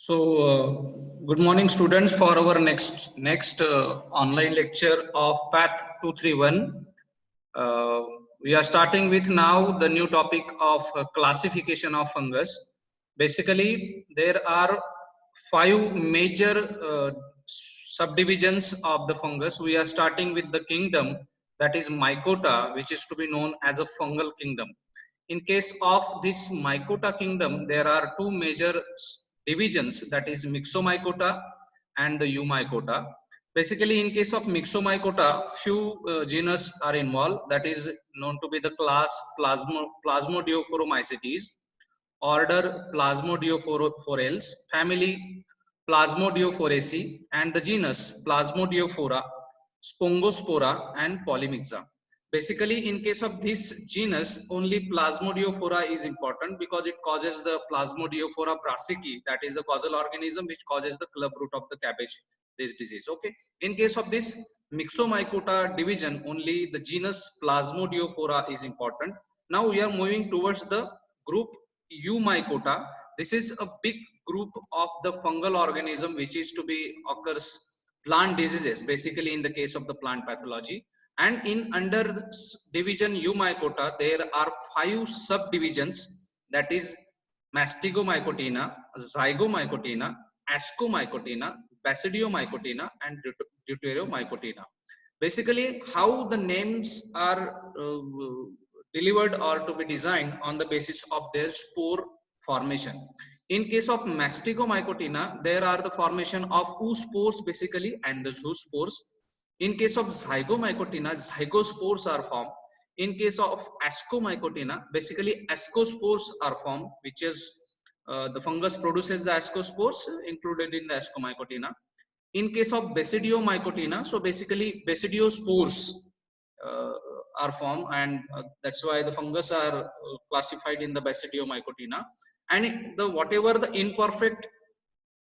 Good morning, students, for our next online lecture of Path 231. Uh, we are starting with now the new topic of classification of fungus. Basically, there are five major subdivisions of the fungus. We are starting with the kingdom, that is Mycota, which is to be known as a fungal kingdom. In case of this Mycota kingdom, there are two major divisions, that is Myxomycota and the Eumycota. Basically, in case of Myxomycota, few genus are involved, that is known to be the class Plasmodiophoromycetes, order Plasmodiophorales, family Plasmodiophoraceae, and the genus Plasmodiophora, Spongospora, and Polymyxa. Basically, in case of this genus, only Plasmodiophora is important because it causes the Plasmodiophora brassicae, that is the causal organism which causes the club root of the cabbage, this disease. Okay. In case of this Myxomycota division, only the genus Plasmodiophora is important. Now we are moving towards the group Eumycota. This is a big group of the fungal organism which is to be occurs plant diseases, basically in the case of the plant pathology. And in under division Eumycota, there are five subdivisions, that is Mastigomycotina, Zygomycotina, Ascomycotina, Basidiomycotina, and Deuteromycotina. Basically, how the names are delivered or to be designed on the basis of their spore formation. In case of Mastigomycotina, there are the formation of oospores basically and the zoospores. In case of Zygomycotina, zygospores are formed. In case of Ascomycotina, basically ascospores are formed, which is the fungus produces the ascospores included in the Ascomycotina. In case of Basidiomycotina, so basically Basidiospores uh, are formed, and that's why the fungus are classified in the Basidiomycotina. And the whatever the imperfect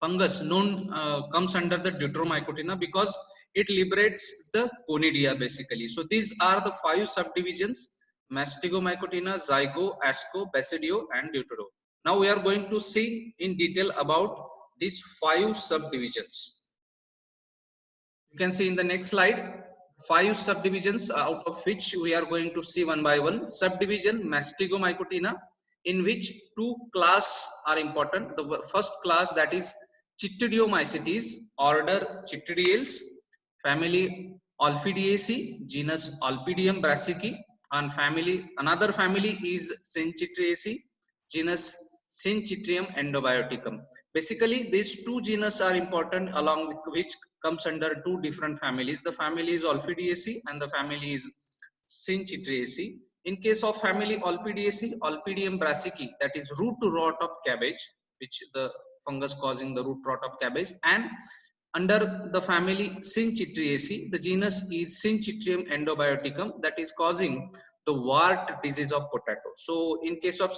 fungus known comes under the Deuteromycotina because it liberates the conidia basically. So these are the five subdivisions: Mastigomycotina, Zygo, Asco, Basidio, and Deutero. Now we are going to see in detail about these five subdivisions. You can see in the next slide five subdivisions, out of which we are going to see one by one. Subdivision Mastigomycotina, in which two class are important. The first class, that is Chytridiomycetes, order Chytridiales, family Olphidiaceae, genus Olpidium brassicae, and family another family is Syncytiaceae, genus Syncytium endobioticum. Basically, these two genus are important, along with which comes under two different families. The family is Olphidiaceae and the family is Syncytiaceae. In case of family Olpidiaceae, Olpidium brassicae, that is root to rot of cabbage, which the fungus causing the root rot of cabbage. And under the family Syncytiaceae, the genus is Syncytium endobioticum, that is causing the wart disease of potato. So in case of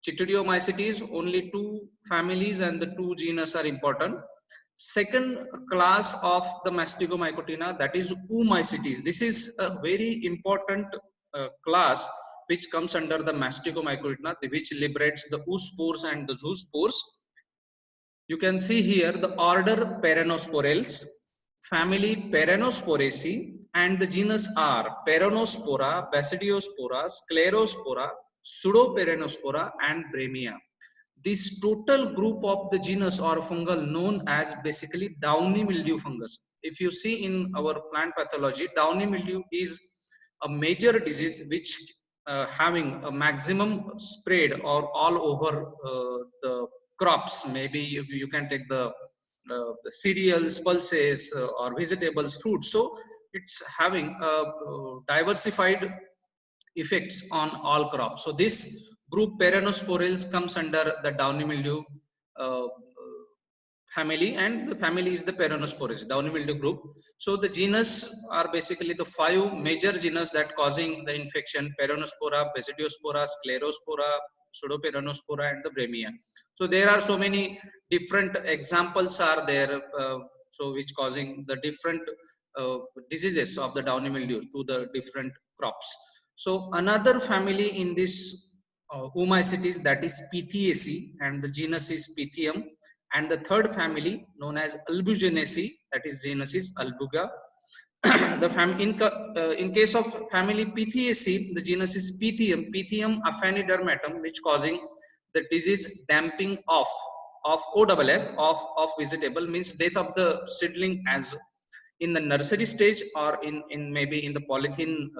Chytridiomycetes, only two families and the two genus are important. Second class of the Mastigomycotina, that is Oomycetes. This is a very important class which comes under the Mastigomycotina, which liberates the oospores and the zoospores. You can see here the order Peronosporales, family Peronosporaceae, and the genus are Peronospora, Basidiospora, Sclerospora, Pseudoperonospora, and Bremia. This total group of the genus or fungal known as basically downy mildew fungus. If you see in our plant pathology, downy mildew is a major disease which having a maximum spread or all over the crops. Maybe you can take the cereals, pulses, or vegetables, fruits. So it's having diversified effects on all crops. So this group Peronosporales comes under the downy mildew uh, family, and the family is the Peronospores, downy mildew group. So the genus are basically the five major genus that causing the infection: Peronospora, Basidiospora, Sclerospora, Pseudoperonospora, and the Bremia. So there are so many different examples are there, so which causing the different uh, diseases of the downy mildew to the different crops. So another family in this Oomycetes, that is Pythiaceae, and the genus is Pythium, And the third family known as Albuginaceae, that is genus is Albuga. In case of family Pitheaceae, the genus is Pythium, Pythium afanidermatum, which causing the disease damping off of OLL of vegetable, means death of the seedling as in the nursery stage, or in maybe in the polythene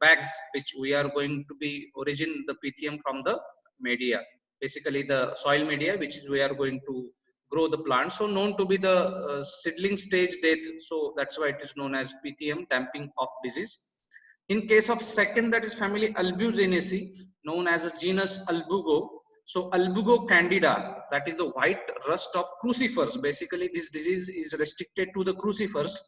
bags, which we are going to be origin the Pythium from the media, basically the soil media which we are going to grow the plant. So known to be the seedling stage death. So that's why it is known as Pythium damping of disease. In case of second, that is family Albuginaceae, known as a genus Albugo. So Albugo candida, that is the white rust of crucifers. Basically, this disease is restricted to the crucifers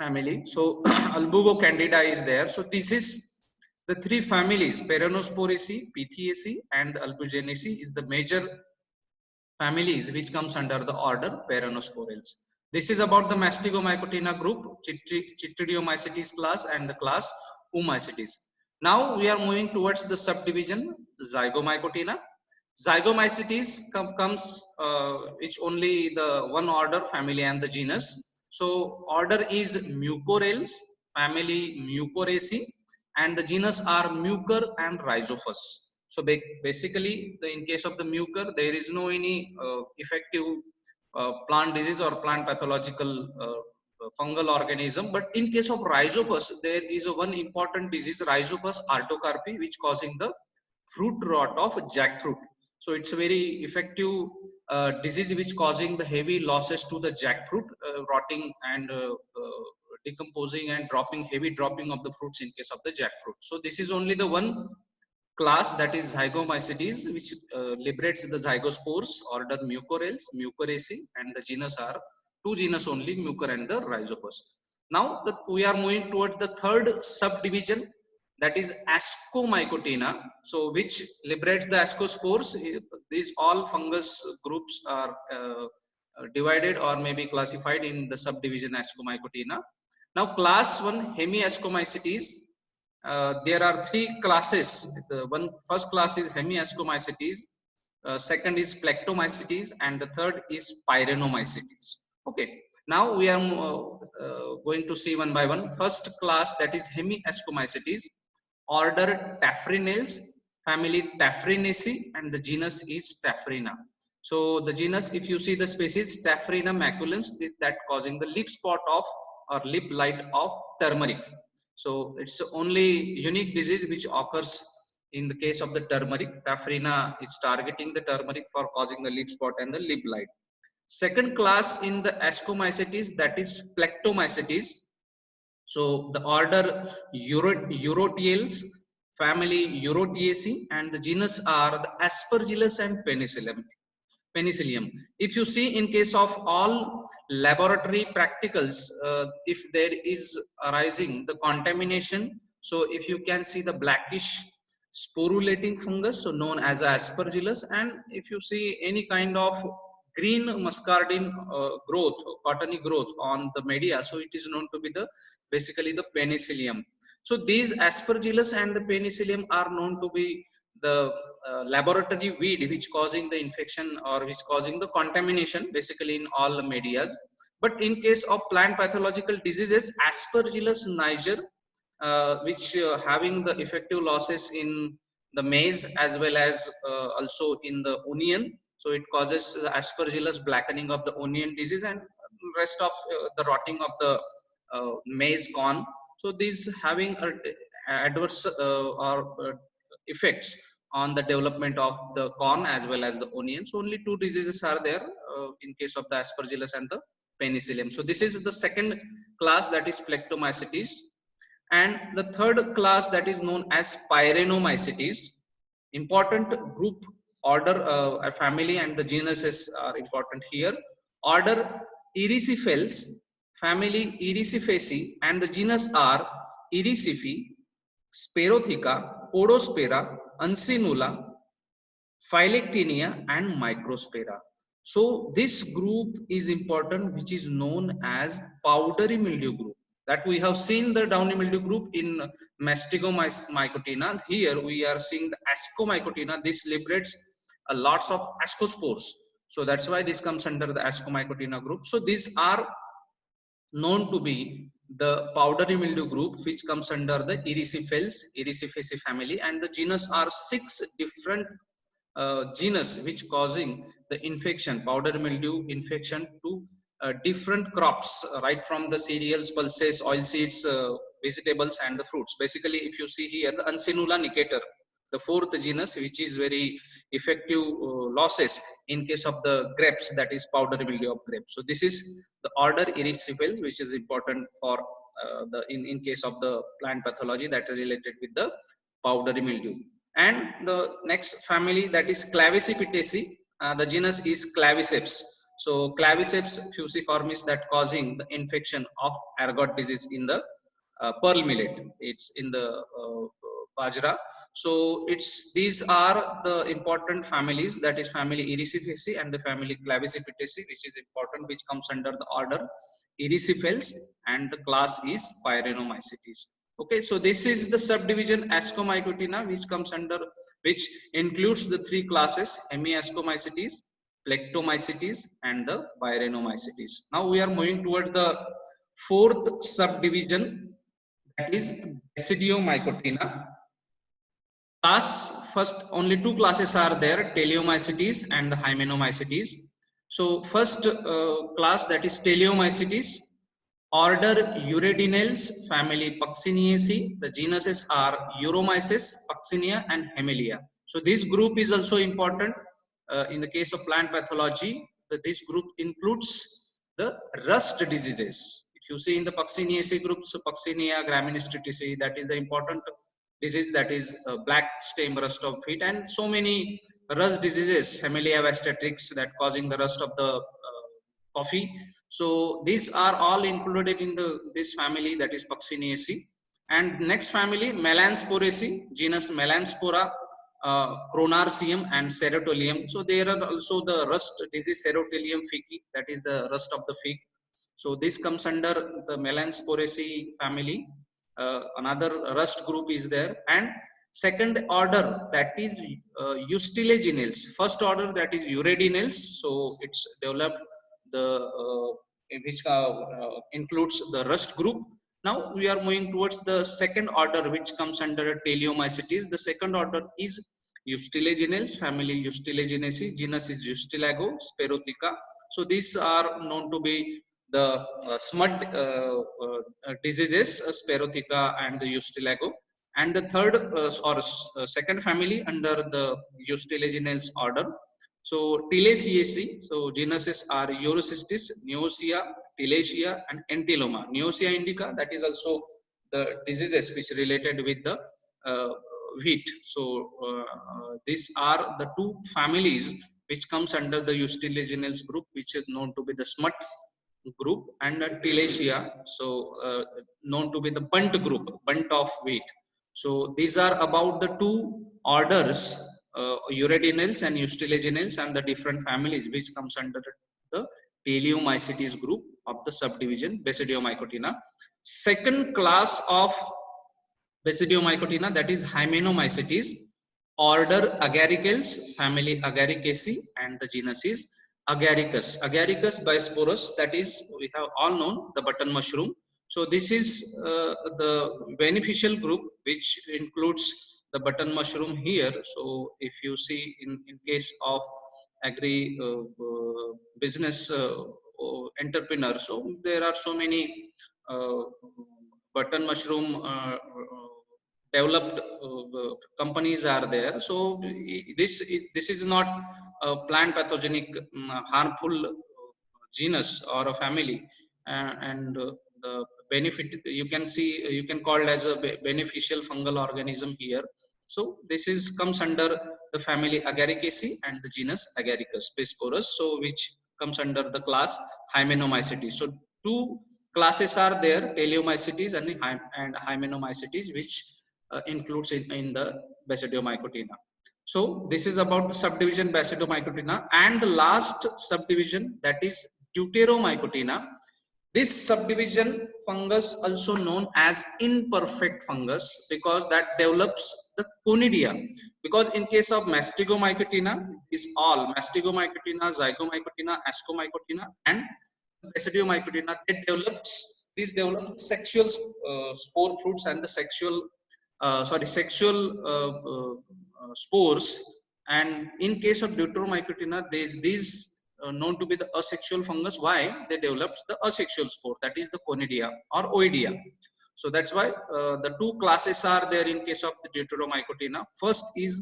family. So Albugo candida is there. So this is the three families: Peronosporiaceae, Pitheaceae, and Albuginaceae is the major families which comes under the order Peronosporiales. This is about the Mastigomycotina group, Chytridiomycetes class, and the class Oomycetes. Now we are moving towards the subdivision Zygomycotina. Zygomycetes comes which only the one order family and the genus. So order is Mucorales, family Mucoraceae, and the genus are Mucor and Rhizophus. So basically, in case of the mucor, there is no any effective plant disease or plant pathological fungal organism. But in case of Rhizopus, there is a one important disease, Rhizopus artocarpi, which causing the fruit rot of jackfruit. So it's a very effective disease which causing the heavy losses to the jackfruit, rotting and decomposing and dropping, heavy dropping of the fruits in case of the jackfruit. So this is only the one class, that is Zygomycetes, which liberates the zygospores, order Mucorales, Mucoraceae, and the genus are two genus only, Mucor and the Rhizopus. Now we are moving towards the third subdivision, that is Ascomycotina. So which liberates the ascospores. These all fungus groups are divided or maybe classified in the subdivision Ascomycotina. Now class 1 Hemiascomycetes. There are three classes. The first class is Hemiascomycetes, second is Plectomycetes, and the third is Pyrenomycetes. Okay, now we are going to see one by one. First class, that is Hemiascomycetes, order Taphrinaceae, family Taphrinaceae, and the genus is Taphrina. So the genus, if you see the species Taphrina maculans, that causing the lip spot of or lip light of turmeric. So it's only unique disease which occurs in the case of the turmeric. Taphrina is targeting the turmeric for causing the lip spot and the lip light. Second class in the Ascomycetes, that is Plectomycetes. So the order Eurotiales, family Eurotiaceae, and the genus are the Aspergillus and Penicillium. If you see in case of all laboratory practicals, if there is arising the contamination, so if you can see the blackish sporulating fungus, so known as Aspergillus, and if you see any kind of green muscardine growth, cottony growth on the media, so it is known to be the basically the Penicillium. So these Aspergillus and the Penicillium are known to be the laboratory weed which causing the infection or which causing the contamination basically in all the medias. But in case of plant pathological diseases, Aspergillus niger, which having the effective losses in the maize as well as also in the onion. So it causes the Aspergillus blackening of the onion disease and rest of the rotting of the maize corn. So these having adverse or effects on the development of the corn as well as the onions. So only two diseases are there in case of the Aspergillus and the Penicillium. So this is the second class, that is Plectomycetes. And the third class, that is known as Pyrenomycetes. Important group, order, family, and the genuses are important here. Order Erysipelas, family Erysifaceae, and the genus are Erysife, Sperotheca, Podospera, Uncinula, Phyllectinia, and Microspera. So this group is important, which is known as powdery mildew group. That we have seen the downy mildew group in Mastigomycotina. Here we are seeing the Ascomycotina. This liberates lots of ascospores. So that's why this comes under the Ascomycotina group. So these are known to be the powdery mildew group, which comes under the Erisiphales family, and the genus are 6 different genus which causing the infection, powdery mildew infection to different crops, right from the cereals, pulses, oilseeds, vegetables, and the fruits. Basically, if you see here, the Uncinula nicator, the 4th genus, which is very effective losses in case of the grapes, that is powdery mildew of grapes. So this is the order Erysipelas, which is important for the in case of the plant pathology that is related with the powdery mildew. And the next family, that is Clavicipitaceae, the genus is Claviceps. So Claviceps fusiformis, that causing the infection of ergot disease in the pearl millet. It's in the bajra. So these are the important families, that is family Erisiphalaceae and the family Clavicipitaceae, which is important, which comes under the order Erysipelas, and the class is Pyranomycetes. Okay, so this is the subdivision Ascomycotina, which includes the 3 classes, Hemiascomycetes, Plectomycetes, and the Pyranomycetes. Now we are moving towards the 4th subdivision, that is Basidiomycotina. First, only 2 classes are there, Teleomycetes and the Hymenomycetes. So first class, that is Teleomycetes, order Uridinales, family Puccineaceae. The genuses are Uromyces, Puccinea, and Hemelia. So this group is also important in the case of plant pathology. This group includes the rust diseases. If you see in the Puccineaceae group, so Puccinea, Graminestriaceae, that is the important disease, that is black stem rust of wheat, and so many rust diseases, Hemelia vastatrix, that causing the rust of the coffee. So these are all included in this family, that is Puccineaceae. And next family, Melansphoraceae, genus Melanspora, Cronarcium and Ceratoleum. So there are also the rust disease, Ceratoleum fici, that is the rust of the fig. So this comes under the Melansphoraceae family. Another rust group is there. And second order, that is Eustyleginales. First order, that is Uridinales. So it's developed which includes the rust group. Now we are moving towards the second order, which comes under Teleomycetes. The second order is Eustyleginales, family Eustyleginaceae, genus is Eustylago, Sperotheca. So these are known to be the smut diseases, Sperotheca and the Eustylago. And the third second family under the Eustyleginales order. So Tilaceaceae, so genuses are Urocystis, Neosea, Tilacea, and Entilloma. Neosea indica, that is also the diseases which related with the wheat. So these are the 2 families which comes under the Eustyleginales group, which is known to be the smut group, and Tilacea, so known to be the bunt group, bunt of wheat. So these are about the 2 orders, Uridinales and Eustyleginales, and the different families which comes under the Teleomycetes group of the subdivision Basidiomycotina. Second class of Basidiomycotina, that is Hymenomycetes, order Agaricales, family Agaricaceae, and the genus is Agaricus. Agaricus bisporus, that is, we have all known the button mushroom. So this is the beneficial group which includes the button mushroom here. So if you see in case of agri business entrepreneur, so there are so many button mushroom developed companies are there. So this is not a plant pathogenic harmful genus or a family, and the benefit you can see, you can call it as a beneficial fungal organism here. So this is comes under the family Agaricaceae and the genus Agaricus bisporus, so which comes under the class Hymenomycetes. So 2 classes are there, Teleomycetes and Hymenomycetes, which includes in the Basidiomycotina. So this is about the subdivision Basidiomycotina, and the last subdivision, that is Deuteromycotina. This subdivision fungus also known as imperfect fungus because that develops the conidia. Because in case of Mastigomycotina, is all Mastigomycotina, Zygomycotina, Ascomycotina, and Basidiomycotina, these develop sexual spore fruits and the spores. And in case of Deuteromycotina, these known to be the asexual fungus. Why they develops the asexual spore, that is the conidia or oidia. So that's why the two classes are there in case of the Deuteromycotina. First is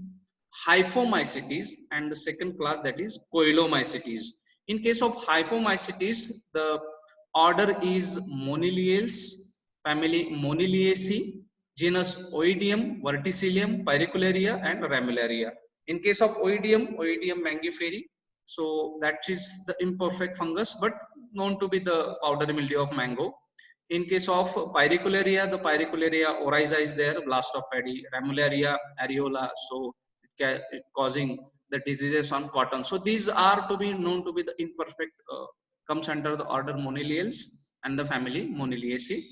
Hyphomycetes and the second class, that is Coelomycetes. In case of Hyphomycetes, the order is Moniliales, family Moniliaceae, genus Oidium, Verticillium, Pyricularia, and Ramularia. In case of Oidium, Oidium mangiferi, so that is the imperfect fungus but known to be the powdery mildew of mango. In case of Pyricularia, the Pyricularia oryza is there, blast of paddy. Ramularia areola, so it causing the diseases on cotton. So these are to be known to be the imperfect, comes under the order Moniliales and the family Moniliaceae.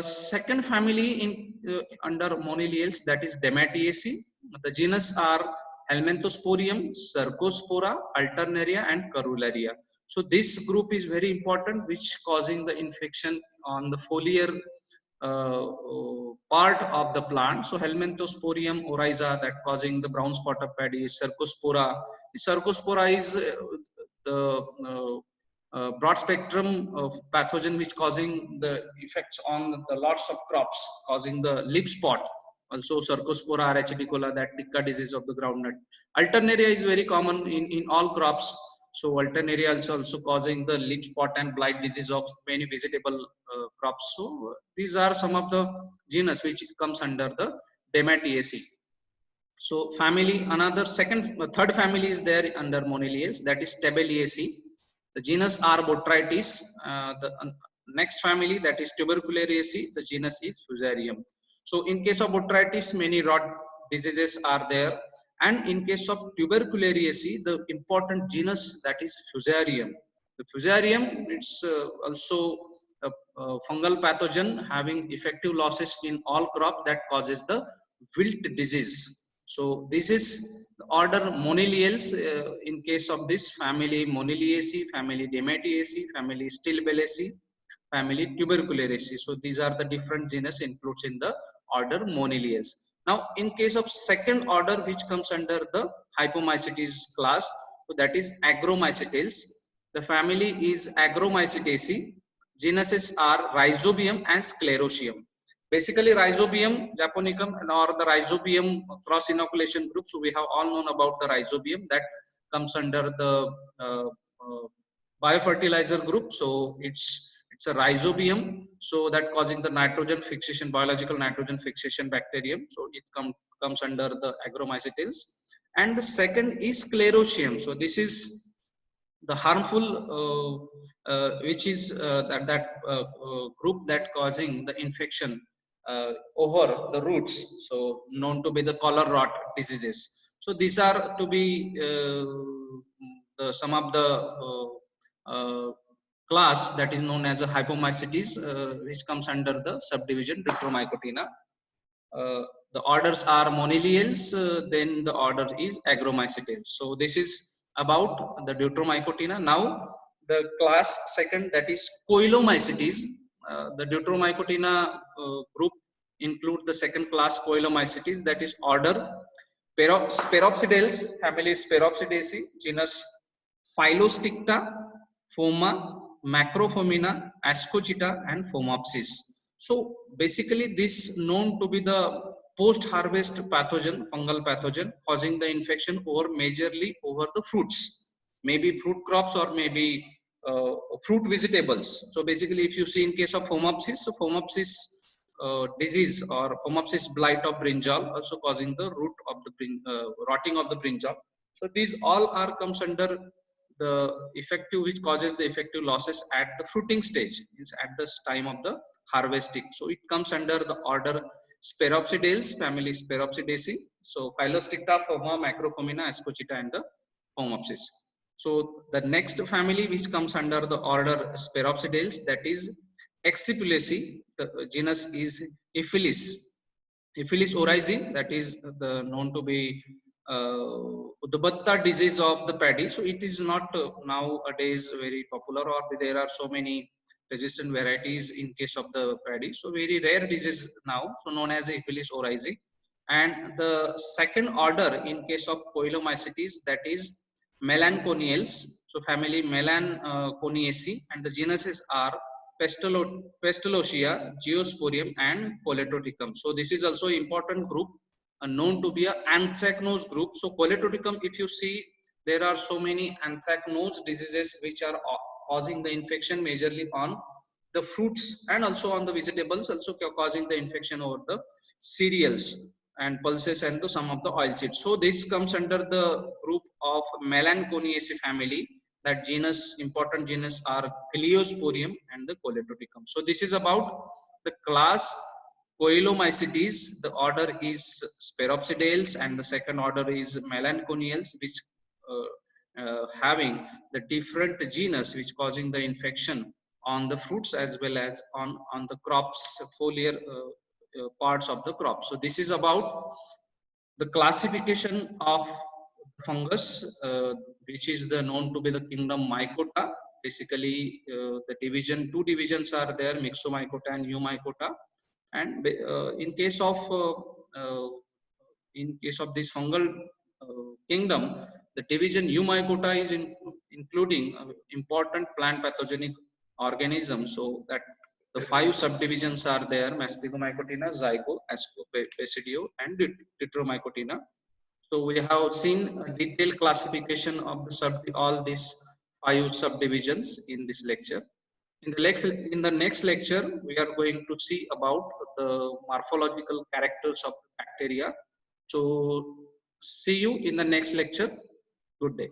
Second family in under Moniliales, that is Dematiaceae. The genus are Helminthosporium, Cercospora, Alternaria, and Carularia. So this group is very important, which causing the infection on the foliar part of the plant. So Helminthosporium oryza, that causing the brown spot of paddy. Cercospora. Cercospora is the broad spectrum of pathogen which causing the effects on the lots of crops, causing the leaf spot. Also Cercospora arachidicola, that ticka disease of the groundnut. Alternaria is very common in all crops. So Alternaria also causing the leaf spot and blight disease of many vegetable crops. So these are some of the genus which comes under the Dematiaceae. So family, another third family is there under Moniliales, that is Tabeliaceae. The genus are Botrytis. The next family, that is Tuberculariaceae, the genus is Fusarium. So in case of Botrytis, many rot diseases are there, and in case of Tuberculariaceae, the important genus, that is Fusarium. The Fusarium, it's also a fungal pathogen having effective losses in all crop that causes the wilt disease. So this is the order Moniliales. In case of this family Moniliaceae, family Dematiaceae, family Stilbellaceae, family Tuberculariaceae. So these are the different genus includes in the order Moniliales. Now in case of second order, which comes under the Hyphomycetes class, so that is Agromycetes. The family is Agromycetaceae. Genuses are Rhizobium and Sclerotium. Basically Rhizobium japonicum or the Rhizobium cross inoculation group. So we have all known about the Rhizobium, that comes under the biofertilizer group. So it's a Rhizobium, so that causing the nitrogen fixation, biological nitrogen fixation bacterium. So it comes under the Agromycetes. And the second is Sclerotium. So this is the harmful which is that group that causing the infection over the roots, so known to be the collar rot diseases. So these are to be some of the class that is known as a Hyphomycetes, which comes under the subdivision Deuteromycotina. The orders are Moniliales, then the order is Agromycetes. So this is about the Deuteromycotina. Now the class second, that is Coelomycetes. The Deuteromycotina group include the second class Coelomycetes, that is order Speropsideales, family Speropsidaceae, genus Phylosticta, Phoma, Macrophomina, Ascocita, and Phomopsis. So basically this known to be the post-harvest pathogen, fungal pathogen, causing the infection over majorly over the fruits, maybe fruit crops or maybe fruit vegetables. So basically if you see in case of Phomopsis, so Phomopsis disease or Phomopsis blight of brinjal also causing the root of the rotting of the brinjal. So these all are comes under the effective, which causes the effective losses at the fruiting stage, is at this time of the harvesting. So it comes under the order Speropsideales, family Speropsidaceae. So Phylosticta, Phoma, Macrophomina, Ascocita, and the Phomopsis. So the next family which comes under the order Speropsideales, that is Excipulaceae. The genus is Ephelis. Ephelis oryzae, that is the known to be the Batta disease of the paddy. So it is not nowadays very popular, or there are so many resistant varieties in case of the paddy. So very rare disease now, so known as Ephelis oryzae. And the second order in case of Poilomycetes, that is Melanconiales. So family Melanconiaceae, and the genuses are Pestalotia, Geosporium, and Coletoticum. So this is also important group known to be a anthracnose group. So Coletoticum, if you see, there are so many anthracnose diseases which are causing the infection majorly on the fruits and also on the vegetables, also causing the infection over the cereals and pulses and some of the oil seeds. So this comes under the group of Melanconiaceae family. That genus, important genus are Gliosporium and the Coletoticum. So this is about the class Poilomycetes. The order is Speropsideales and the second order is Melanconiales, which having the different genus which causing the infection on the fruits as well as on the crops, foliar parts of the crop. So this is about the classification of fungus, which is the known to be the kingdom Mycota. Basically, the two divisions are there: Myxomycota and Eumycota. And uh, in case of this fungal kingdom, the division Eumycota is including important plant pathogenic organisms. So that the 5 subdivisions are there: Masticomycotina, Zygo, Asco, Basidio, and Tetromycotina. So we have seen a detailed classification of all these 5 subdivisions in this lecture. In the next lecture, we are going to see about the morphological characters of bacteria. So see you in the next lecture. Good day.